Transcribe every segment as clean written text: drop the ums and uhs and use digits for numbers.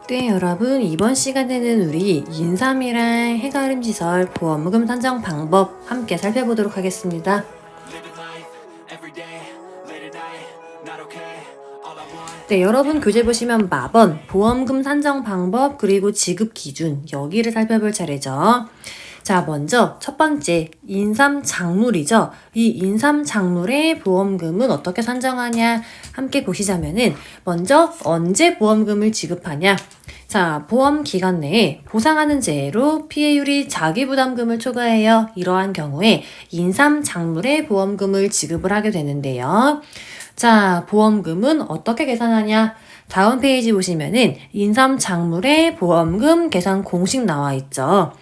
네, 여러분, 이번 시간에는 우리 인삼이랑 해가름지설 보험금 산정 방법 함께 살펴보도록 하겠습니다. 네, 여러분 교재 보시면 마번, 보험금 산정 방법, 그리고 지급 기준 여기를 살펴볼 차례죠. 자, 먼저 첫 번째 인삼 작물이죠. 이 인삼 작물의 보험금은 어떻게 산정하냐 함께 보시자면은 먼저 언제 보험금을 지급하냐. 자, 보험 기간 내에 보상하는 재해로 피해율이 자기부담금을 초과해요. 이러한 경우에 인삼 작물의 보험금을 지급을 하게 되는데요. 자, 보험금은 어떻게 계산하냐? 다음 페이지 보시면은 인삼 작물의 보험금 계산 공식 나와 있죠.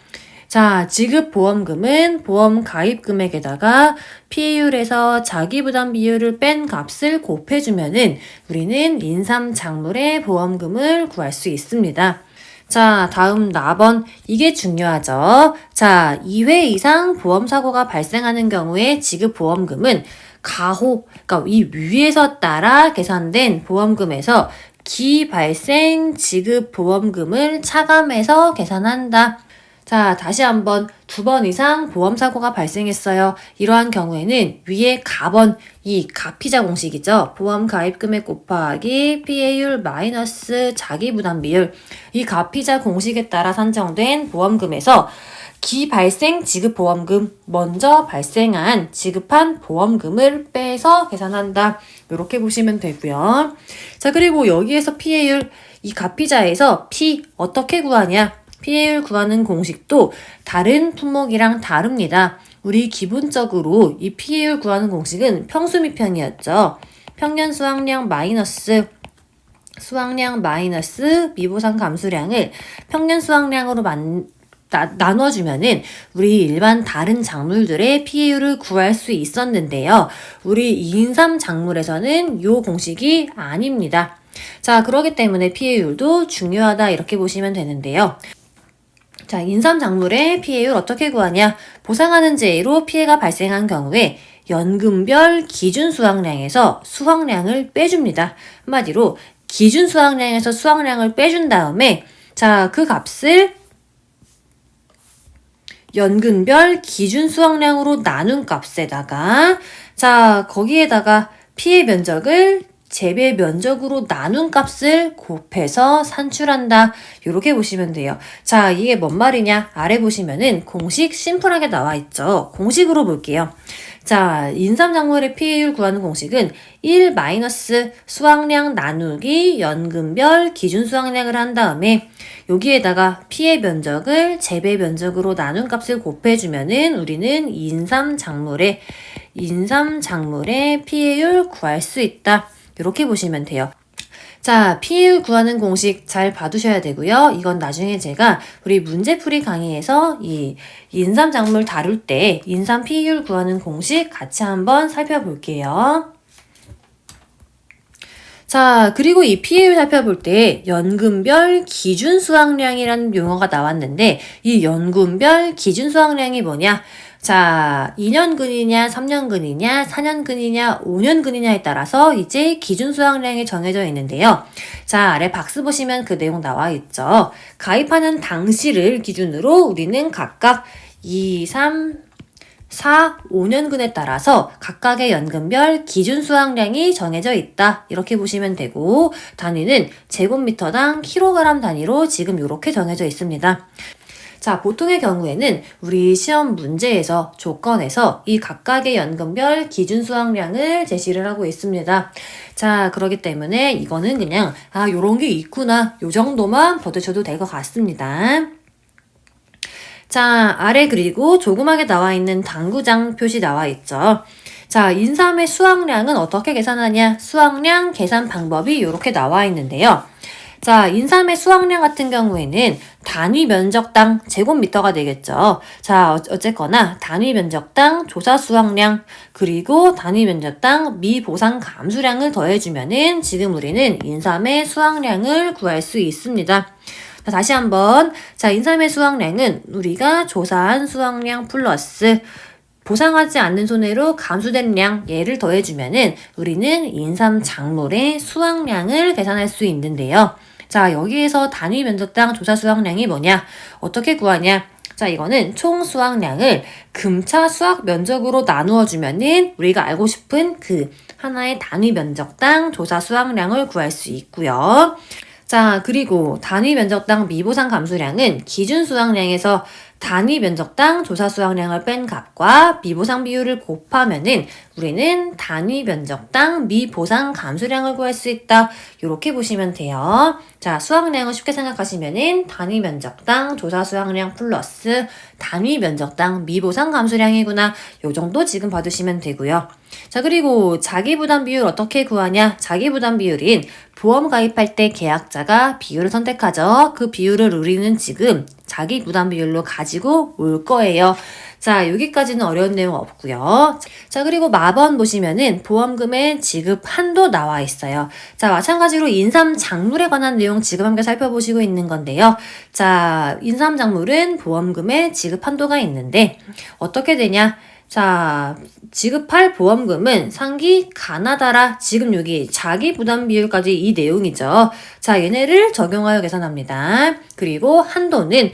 자, 지급 보험금은 보험 가입 금액에다가 피해율에서 자기부담 비율을 뺀 값을 곱해주면은 우리는 인삼 작물의 보험금을 구할 수 있습니다. 자, 다음 4번. 이게 중요하죠. 자, 2회 이상 보험사고가 발생하는 경우에 지급 보험금은 가호, 그러니까 이 위에서 따라 계산된 보험금에서 기발생 지급 보험금을 차감해서 계산한다. 자, 다시 한번 2번 이상 보험사고가 발생했어요. 이러한 경우에는 위에 가번, 이 가피자 공식이죠. 보험 가입금액 곱하기 피해율 마이너스 자기부담 비율. 이 가피자 공식에 따라 산정된 보험금에서 기발생 지급보험금, 먼저 발생한 지급한 보험금을 빼서 계산한다. 이렇게 보시면 되고요. 자, 그리고 여기에서 피해율, 이 가피자에서 피 어떻게 구하냐? 피해율 구하는 공식도 다른 품목이랑 다릅니다. 우리 기본적으로 이 피해율 구하는 공식은 평수미평이었죠. 평년 수확량 마이너스 미보상 감수량을 평년 수확량으로 나눠주면은 우리 일반 다른 작물들의 피해율을 구할 수 있었는데요. 우리 인삼 작물에서는 이 공식이 아닙니다. 자, 그렇기 때문에 피해율도 중요하다 이렇게 보시면 되는데요. 자, 인삼 작물의 피해율 어떻게 구하냐? 보상하는 재해로 피해가 발생한 경우에 연금별 기준 수확량에서 수확량을 빼줍니다. 한마디로 기준 수확량에서 수확량을 빼준 다음에 자, 그 값을 연금별 기준 수확량으로 나눈 값에다가 자, 거기에다가 피해 면적을 재배 면적으로 나눈 값을 곱해서 산출한다. 이렇게 보시면 돼요. 자, 이게 뭔 말이냐? 아래 보시면은 공식 심플하게 나와 있죠. 공식으로 볼게요. 자, 인삼 작물의 피해율 구하는 공식은 1 마이너스 수확량 나누기 연금별 기준 수확량을 한 다음에 여기에다가 피해 면적을 재배 면적으로 나눈 값을 곱해주면은 우리는 인삼 작물의 피해율 구할 수 있다. 이렇게 보시면 돼요. 자, 피해율 구하는 공식 잘 봐두셔야 되고요. 이건 나중에 제가 우리 문제풀이 강의에서 이 인삼 작물 다룰 때 인삼 피해율 구하는 공식 같이 한번 살펴볼게요. 자, 그리고 이 피해율 살펴볼 때 연금별 기준 수확량이라는 용어가 나왔는데 이 연금별 기준 수확량이 뭐냐? 자, 2년근이냐, 3년근이냐, 4년근이냐, 5년근이냐에 따라서 이제 기준 수확량이 정해져 있는데요. 자, 아래 박스 보시면 그 내용 나와 있죠. 가입하는 당시를 기준으로 우리는 각각 2, 3, 4, 5년근에 따라서 각각의 연금별 기준 수확량이 정해져 있다. 이렇게 보시면 되고 단위는 제곱미터당 킬로그램 단위로 지금 이렇게 정해져 있습니다. 자, 보통의 경우에는 우리 시험 문제에서 조건에서 이 각각의 연금별 기준 수확량을 제시를 하고 있습니다. 자, 그렇기 때문에 이거는 그냥 요런 게 있구나 요 정도만 받으셔도 될 것 같습니다. 자, 아래 그리고 조그맣게 나와 있는 당구장 표시 나와 있죠. 자, 인삼의 수확량은 어떻게 계산하냐? 수확량 계산 방법이 이렇게 나와 있는데요. 자, 인삼의 수확량 같은 경우에는 단위 면적당 제곱미터가 되겠죠. 자, 어쨌거나 단위 면적당 조사 수확량 그리고 단위 면적당 미보상 감수량을 더해주면은 지금 우리는 인삼의 수확량을 구할 수 있습니다. 자, 다시 한번. 자, 인삼의 수확량은 우리가 조사한 수확량 플러스 보상하지 않는 손해로 감수된 량 얘를 더해주면은 우리는 인삼 작물의 수확량을 계산할 수 있는데요. 자, 여기에서 단위 면적당 조사 수확량이 뭐냐? 어떻게 구하냐? 자, 이거는 총 수확량을 금차 수확 면적으로 나누어 주면은 우리가 알고 싶은 그 하나의 단위 면적당 조사 수확량을 구할 수 있고요. 자, 그리고 단위 면적당 미보상 감수량은 기준 수확량에서 단위 면적당 조사 수확량을 뺀 값과 미보상 비율을 곱하면은 우리는 단위 면적당 미보상 감수량을 구할 수 있다. 이렇게 보시면 돼요. 자, 수확량을 쉽게 생각하시면은 단위 면적당 조사 수확량 플러스 단위 면적당 미보상 감수량이구나. 요 정도 지금 봐두시면 되고요. 자, 그리고 자기부담 비율 어떻게 구하냐? 자기부담 비율인 보험 가입할 때 계약자가 비율을 선택하죠. 그 비율을 우리는 지금 자기부담 비율로 가지고 올 거예요. 자, 여기까지는 어려운 내용 없고요. 자, 그리고 마번 보시면은 보험금의 지급 한도 나와 있어요. 자, 마찬가지로 인삼작물에 관한 내용 지금 함께 살펴보시고 있는 건데요. 자, 인삼작물은 보험금의 지급 한도가 있는데 어떻게 되냐? 자, 지급할 보험금은 상기 가나다라. 지금 여기 자기부담 비율까지 이 내용이죠. 자, 얘네를 적용하여 계산합니다. 그리고 한도는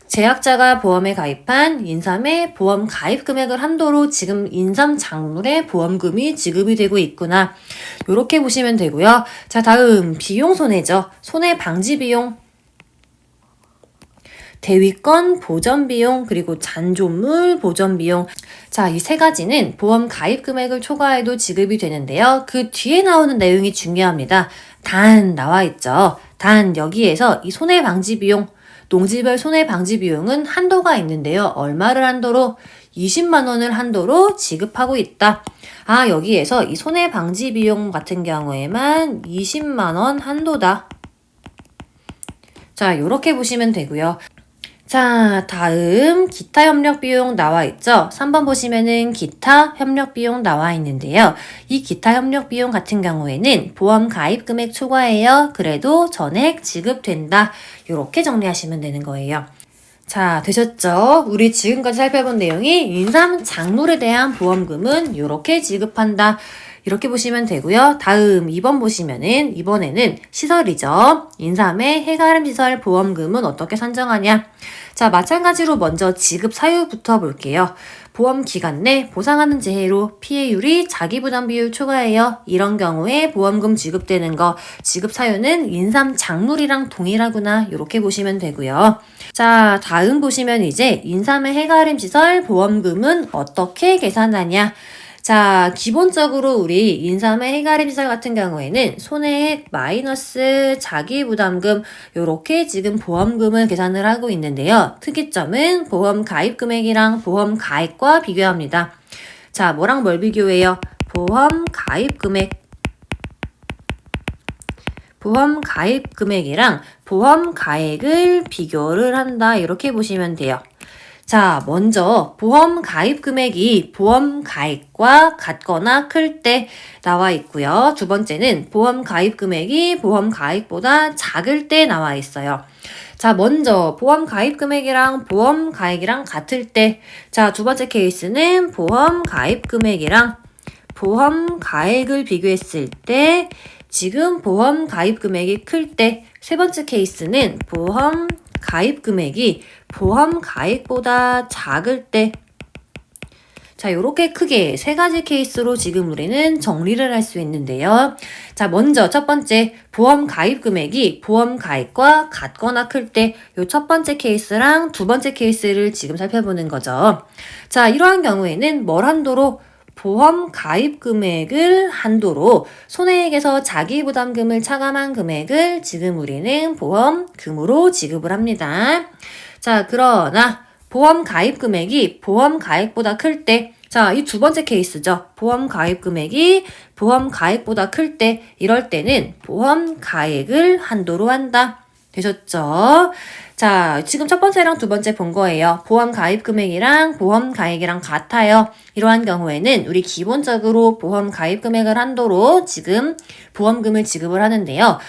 제약자가 보험에 가입한 인삼의 보험 가입 금액을 한도로 지금 인삼 작물의 보험금이 지급이 되고 있구나. 이렇게 보시면 되고요. 자, 다음 비용 손해죠. 손해 방지 비용. 대위권 보전 비용, 그리고 잔존물 보전 비용. 자, 이 세 가지는 보험 가입 금액을 초과해도 지급이 되는데요. 그 뒤에 나오는 내용이 중요합니다. 단 나와 있죠. 단 여기에서 이 손해 방지 비용, 농지별 손해 방지 비용은 한도가 있는데요. 얼마를 한도로? 20만 원을 한도로 지급하고 있다. 아, 여기에서 이 손해 방지 비용 같은 경우에만 20만 원 한도다. 자, 이렇게 보시면 되고요. 자, 다음 기타 협력 비용 나와 있죠? 3번 보시면은 기타 협력 비용 나와 있는데요. 이 기타 협력 비용 같은 경우에는 보험 가입 금액 초과해요. 그래도 전액 지급된다. 이렇게 정리하시면 되는 거예요. 자, 되셨죠? 우리 지금까지 살펴본 내용이 인삼 작물에 대한 보험금은 이렇게 지급한다. 이렇게 보시면 되고요. 다음 2번 보시면은 이번에는 시설이죠. 인삼의 해가름시설 보험금은 어떻게 산정하냐? 자, 마찬가지로 먼저 지급 사유부터 볼게요. 보험 기간 내 보상하는 재해로 피해율이 자기부담 비율 초과해요. 이런 경우에 보험금 지급되는 거 지급 사유는 인삼 작물이랑 동일하구나. 이렇게 보시면 되고요. 자, 다음 보시면 이제 인삼의 해가름시설 보험금은 어떻게 계산하냐? 자, 기본적으로 우리 인삼의 해가림시설 같은 경우에는 손해액 마이너스 자기부담금 요렇게 지금 보험금을 계산을 하고 있는데요. 특이점은 보험 가입 금액이랑 보험 가액과 비교합니다. 자, 뭐랑 뭘 비교해요? 보험 가입 금액. 보험 가입 금액이랑 보험 가액을 비교를 한다. 이렇게 보시면 돼요. 자, 먼저 보험 가입 금액이 보험 가액과 같거나 클 때 나와 있고요. 두 번째는 보험 가입 금액이 보험 가액보다 작을 때 나와 있어요. 자, 먼저 보험 가입 금액이랑 보험 가액이랑 같을 때, 자, 두 번째 케이스는 보험 가입 금액이랑 보험 가액을 비교했을 때 지금 보험 가입 금액이 클 때, 세 번째 케이스는 보험 가입 금액이 보험 가액보다 작을 때, 자, 요렇게 크게 세 가지 케이스로 지금 우리는 정리를 할 수 있는데요. 자, 먼저 첫 번째 보험 가입 금액이 보험 가액과 같거나 클 때 요 첫 번째 케이스랑 두 번째 케이스를 지금 살펴보는 거죠. 자, 이러한 경우에는 뭘 한도로? 보험 가입 금액을 한도로 손해액에서 자기부담금을 차감한 금액을 지금 우리는 보험금으로 지급을 합니다. 자, 그러나 보험 가입 금액이 보험 가액보다 클 때, 자, 이 두 번째 케이스죠. 보험 가입 금액이 보험 가액보다 클 때, 이럴 때는 보험 가액을 한도로 한다. 되셨죠? 자, 지금 첫 번째랑 두 번째 본 거예요. 보험 가입 금액이랑 보험 가액이랑 같아요. 이러한 경우에는 우리 기본적으로 보험 가입 금액을 한도로 지금 보험금을 지급을 하는데요.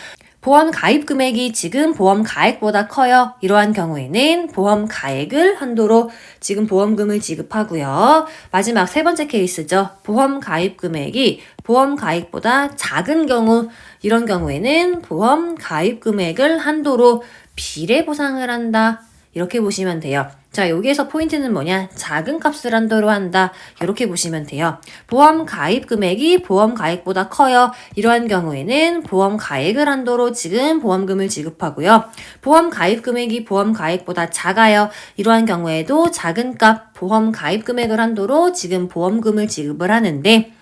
보험 가입 금액이 지금 보험 가액보다 커요. 이러한 경우에는 보험 가액을 한도로 지금 보험금을 지급하고요. 마지막 세 번째 케이스죠. 보험 가입 금액이 보험 가입보다 작은 경우, 이런 경우에는 보험 가입 금액을 한도로 비례 보상을 한다. 이렇게 보시면 돼요. 자, 여기에서 포인트는 뭐냐? 작은 값을 한도로 한다. 이렇게 보시면 돼요. 보험 가입 금액이 보험 가입보다 커요. 이러한 경우에는 보험 가입을 한도로 지금 보험금을 지급하고요. 보험 가입 금액이 보험 가입보다 작아요. 이러한 경우에도 작은 값 보험 가입 금액을 한도로 지금 보험금을 지급을 하는데,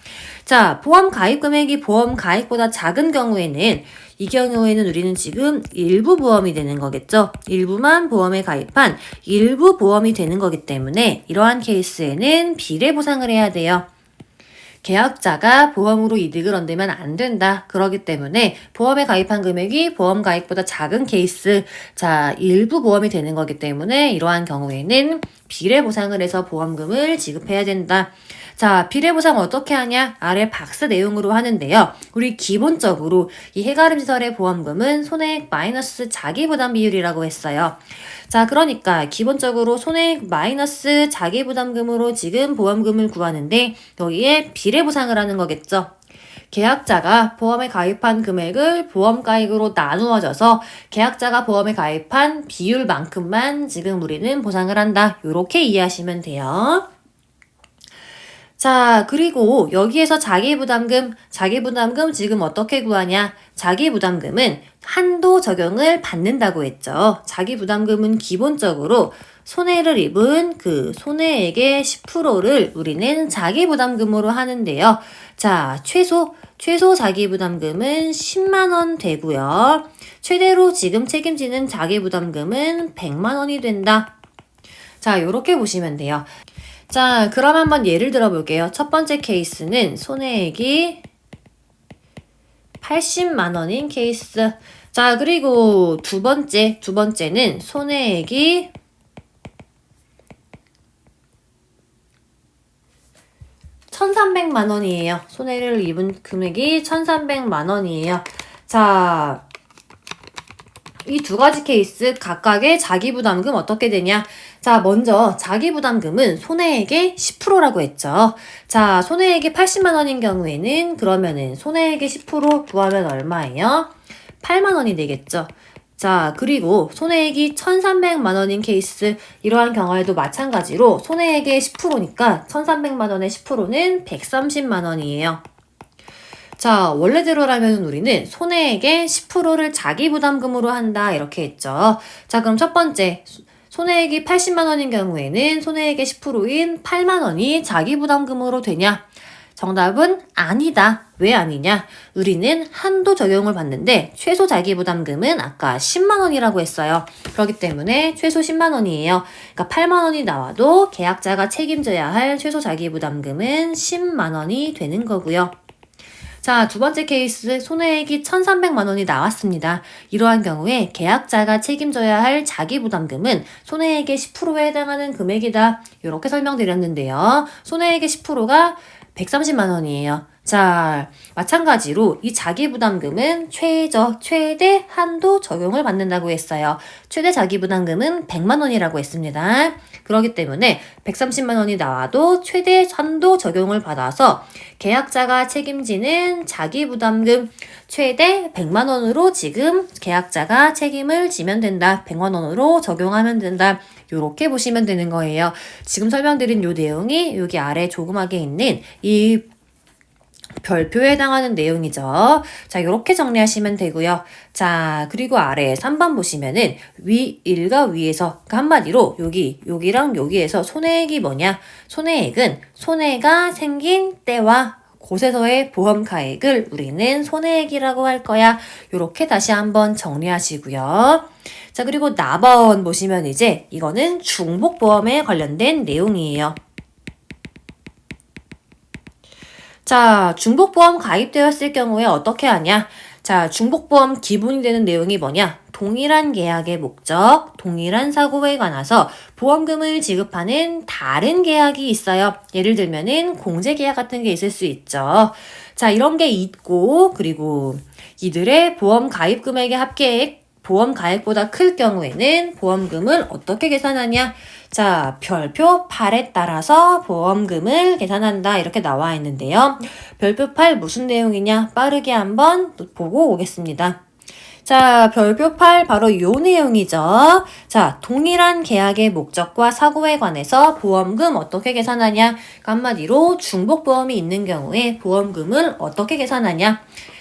자, 보험 가입 금액이 보험 가입보다 작은 경우에는, 이 경우에는 우리는 지금 일부 보험이 되는 거겠죠. 일부만 보험에 가입한 일부 보험이 되는 거기 때문에 이러한 케이스에는 비례 보상을 해야 돼요. 계약자가 보험으로 이득을 얻으면 안 된다. 그러기 때문에 보험에 가입한 금액이 보험 가입보다 작은 케이스, 자, 일부 보험이 되는 거기 때문에 이러한 경우에는 비례 보상을 해서 보험금을 지급해야 된다. 자, 비례 보상 어떻게 하냐? 아래 박스 내용으로 하는데요. 우리 기본적으로 이 해가름시설의 보험금은 손해액 마이너스 자기부담 비율이라고 했어요. 자, 그러니까 기본적으로 손해액 마이너스 자기부담금으로 지금 보험금을 구하는데 여기에 비례 보상을 하는 거겠죠. 계약자가 보험에 가입한 금액을 보험가액으로 나누어져서 계약자가 보험에 가입한 비율만큼만 지금 우리는 보상을 한다. 이렇게 이해하시면 돼요. 자, 그리고 여기에서 자기부담금 지금 어떻게 구하냐? 자기부담금은 한도 적용을 받는다고 했죠. 자기부담금은 기본적으로 손해를 입은 그 손해액의 10%를 우리는 자기부담금으로 하는데요. 자, 최소 자기부담금은 10만 원 되고요. 최대로 지금 책임지는 자기부담금은 100만 원이 된다. 자, 요렇게 보시면 돼요. 자, 그럼 한번 예를 들어 볼게요. 첫 번째 케이스는 손해액이 80만 원인 케이스. 자, 그리고 두 번째는 손해액이 1,300만 원이에요. 손해를 입은 금액이 1,300만 원이에요. 자, 이 두 가지 케이스 각각의 자기부담금 어떻게 되냐? 자, 먼저 자기부담금은 손해액의 10%라고 했죠. 자, 손해액이 80만 원인 경우에는 그러면은 손해액의 10% 구하면 얼마예요? 8만 원이 되겠죠. 자, 그리고 손해액이 1,300만 원인 케이스, 이러한 경우에도 마찬가지로 손해액의 10%니까 1,300만 원의 10%는 130만 원이에요. 자, 원래대로라면 우리는 손해액의 10%를 자기부담금으로 한다 이렇게 했죠. 자, 그럼 첫 번째 손해액이 80만 원인 경우에는 손해액의 10%인 8만 원이 자기부담금으로 되냐? 정답은 아니다. 왜 아니냐? 우리는 한도 적용을 받는데 최소 자기부담금은 아까 10만 원이라고 했어요. 그렇기 때문에 최소 10만 원이에요. 그러니까 8만 원이 나와도 계약자가 책임져야 할 최소 자기부담금은 10만 원이 되는 거고요. 자, 두 번째 케이스 손해액이 1,300만 원이 나왔습니다. 이러한 경우에 계약자가 책임져야 할 자기부담금은 손해액의 10%에 해당하는 금액이다. 이렇게 설명드렸는데요. 손해액의 10%가 130만 원이에요. 자, 마찬가지로 이 자기부담금은 최대 한도 적용을 받는다고 했어요. 최대 자기부담금은 100만 원이라고 했습니다. 그렇기 때문에 130만 원이 나와도 최대 한도 적용을 받아서 계약자가 책임지는 자기부담금 최대 100만 원으로 지금 계약자가 책임을 지면 된다. 100만 원으로 적용하면 된다. 요렇게 보시면 되는 거예요. 지금 설명드린 요 내용이 여기 아래 조그맣게 있는 이 별표에 해당하는 내용이죠. 자, 이렇게 정리하시면 되고요. 자, 그리고 아래 3번 보시면은 일과 위에서, 그러니까 한마디로 여기랑 여기에서 손해액이 뭐냐? 손해액은 손해가 생긴 때와 곳에서의 보험 가액을 우리는 손해액이라고 할 거야. 요렇게 다시 한번 정리하시고요. 자, 그리고 나번 보시면 이제 이거는 중복보험에 관련된 내용이에요. 자, 중복보험 가입되었을 경우에 어떻게 하냐? 자, 중복보험 기본이 되는 내용이 뭐냐? 동일한 계약의 목적, 동일한 사고에 관해서 보험금을 지급하는 다른 계약이 있어요. 예를 들면은 공제계약 같은 게 있을 수 있죠. 자, 이런 게 있고, 그리고 이들의 보험 가입 금액의 합계액, 보험 가액보다 클 경우에는 보험금을 어떻게 계산하냐? 자, 별표 8에 따라서 보험금을 계산한다. 이렇게 나와 있는데요. 별표 8 무슨 내용이냐? 빠르게 한번 보고 오겠습니다. 자, 별표 8 바로 요 내용이죠. 자, 동일한 계약의 목적과 사고에 관해서 보험금 어떻게 계산하냐? 한마디로 중복보험이 있는 경우에 보험금을 어떻게 계산하냐?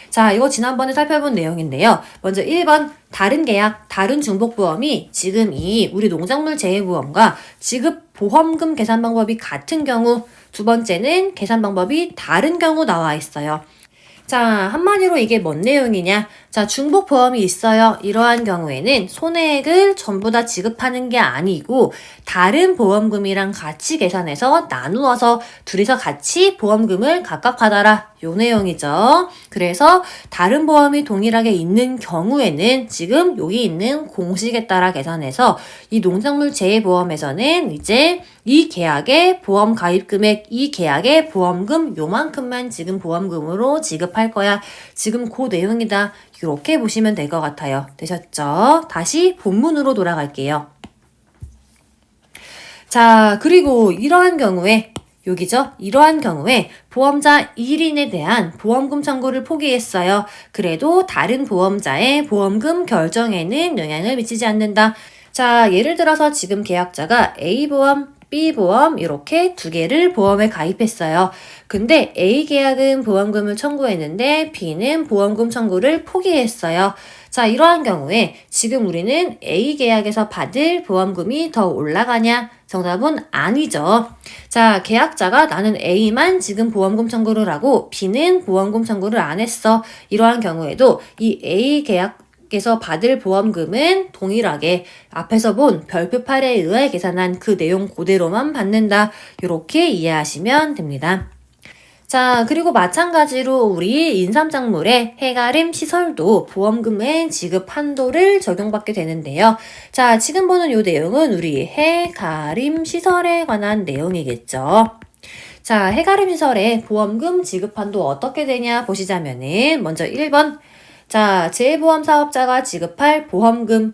자, 이거 지난번에 살펴본 내용인데요. 먼저 1번 다른 계약, 다른 중복보험이 지금 이 우리 농작물 재해보험과 지급 보험금 계산 방법이 같은 경우, 두 번째는 계산 방법이 다른 경우 나와 있어요. 자, 한마디로 이게 뭔 내용이냐? 자, 중복보험이 있어요. 이러한 경우에는 손해액을 전부 다 지급하는 게 아니고 다른 보험금이랑 같이 계산해서 나누어서 둘이서 같이 보험금을 각각 받아라. 요 내용이죠. 그래서 다른 보험이 동일하게 있는 경우에는 지금 여기 있는 공식에 따라 계산해서 이 농작물 재해보험에서는 이제 이 계약의 보험 가입 금액, 이 계약의 보험금 요만큼만 지금 보험금으로 지급할 거야. 지금 그 내용이다. 이렇게 보시면 될 것 같아요. 되셨죠? 다시 본문으로 돌아갈게요. 자, 그리고 이러한 경우에 여기죠? 이러한 경우에 보험자 1인에 대한 보험금 청구를 포기했어요. 그래도 다른 보험자의 보험금 결정에는 영향을 미치지 않는다. 자, 예를 들어서 지금 계약자가 A보험, B보험 이렇게 두 개를 보험에 가입했어요. 근데 A 계약은 보험금을 청구했는데 B는 보험금 청구를 포기했어요. 자, 이러한 경우에 지금 우리는 A 계약에서 받을 보험금이 더 올라가냐? 정답은 아니죠. 자, 계약자가 나는 A만 지금 보험금 청구를 하고 B는 보험금 청구를 안 했어. 이러한 경우에도 이 A 계약에서 받을 보험금은 동일하게 앞에서 본 별표 8에 의해 계산한 그 내용 그대로만 받는다. 이렇게 이해하시면 됩니다. 자, 그리고 마찬가지로 우리 인삼작물의 해가림 시설도 보험금의 지급 한도를 적용받게 되는데요. 자, 지금 보는 이 내용은 우리 해가림 시설에 관한 내용이겠죠. 자, 해가림 시설의 보험금 지급 한도 어떻게 되냐 보시자면은 먼저 1번. 자, 재보험 사업자가 지급할 보험금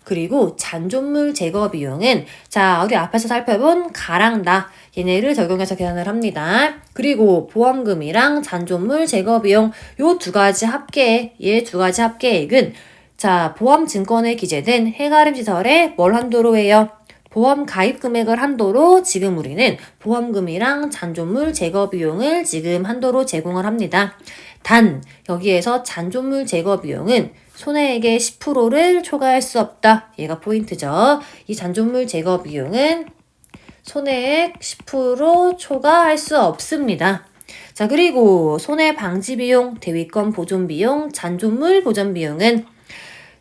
그리고 잔존물 제거 비용은 자, 우리 앞에서 살펴본 가랑다. 얘네를 적용해서 계산을 합니다. 그리고 보험금이랑 잔존물 제거 비용 요 두 가지 합계, 얘 두 가지 합계액은 자, 보험증권에 기재된 해가림 시설에 뭘 한도로 해요? 보험 가입 금액을 한도로 지금 우리는 보험금이랑 잔존물 제거 비용을 지금 한도로 제공을 합니다. 단, 여기에서 잔존물 제거 비용은 손해액의 10%를 초과할 수 없다. 얘가 포인트죠. 이 잔존물 제거 비용은 손해액 10% 초과할 수 없습니다. 자, 그리고 손해 방지 비용, 대위권 보존 비용, 잔존물 보전 비용은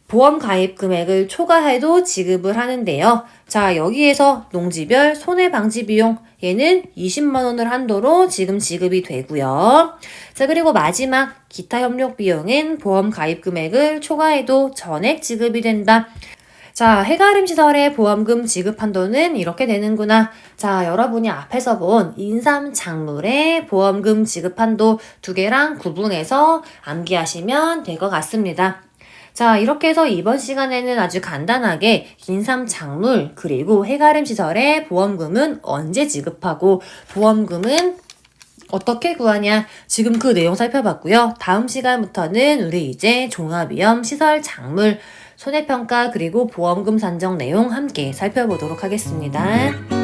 보험 가입 금액을 초과해도 지급을 하는데요. 자, 여기에서 농지별 손해 방지 비용 얘는 20만 원을 한도로 지금 지급이 되고요. 자, 그리고 마지막 기타 협력 비용은 보험 가입 금액을 초과해도 전액 지급이 된다. 자, 해가림 시설의 보험금 지급 한도는 이렇게 되는구나. 자, 여러분이 앞에서 본 인삼 작물의 보험금 지급 한도 두 개랑 구분해서 암기하시면 될 것 같습니다. 자, 이렇게 해서 이번 시간에는 아주 간단하게 인삼 작물 그리고 해가림 시설의 보험금은 언제 지급하고 보험금은 어떻게 구하냐 지금 그 내용 살펴봤고요. 다음 시간부터는 우리 이제 종합위험 시설 작물 손해평가 그리고 보험금 산정 내용 함께 살펴보도록 하겠습니다.